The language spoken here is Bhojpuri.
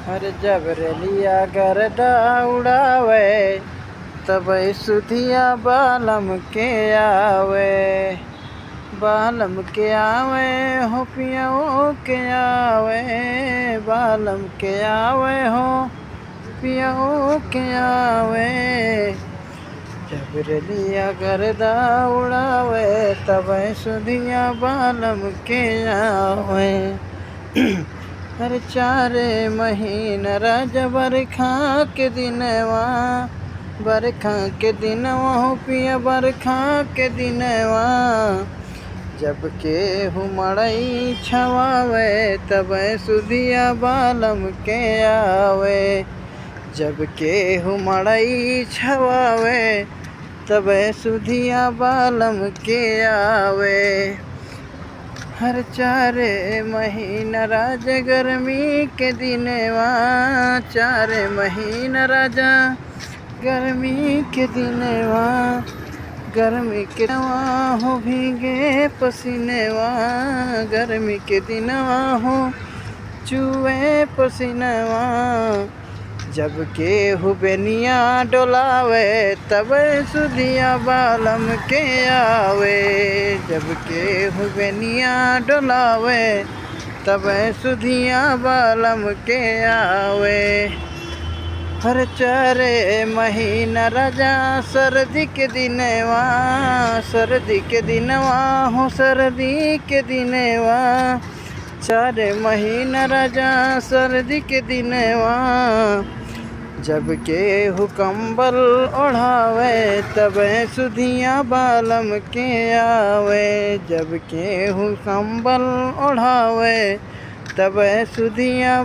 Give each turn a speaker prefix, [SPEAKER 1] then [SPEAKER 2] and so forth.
[SPEAKER 1] हर जबरलिया गर्दा उड़ावे तब सुधिया बालम के आवे। बालम के आवे हो पियाओ के आवे, बालम के आवे हो पियाओ के आवे। जबरलिया गर्दा उड़ावे तब सुधिया बालम के आवे। हर 4 महीना राजा बरखा के दिनवा, बरखा के दिनवा हो पिया बरखा के दिनवा। जब केहू मड़ई छवावे तब सुधिया बालम के आवे। जब केहू मड़ई छवावे तब सुधिया बालम के आवे। हर 4 महीना राजा गर्मी के दिनवा, 4 महीना राजा गर्मी के दिनवा। गर्मी के दिनवा हो भीगे पसीनवा, गर्मी के दिनवा हो चुए पसीनवा। जब केहू बेनिया डोलावे तब सुधिया बालम के आवे। जब केहू बेनिया डोलावे तब सुधिया बालम के आवे। हर 4 महीना राजा सर्दी के दिनवा, सर्दी के दिनवा हो सर्दी के दिनवा। 4 महीना राजा सर्दी के दिनवा। जब केहू कंबल ओढ़ावे तब सुधिया बालम के आवे। जब केहू कंबल ओढ़ावे तब सुधिया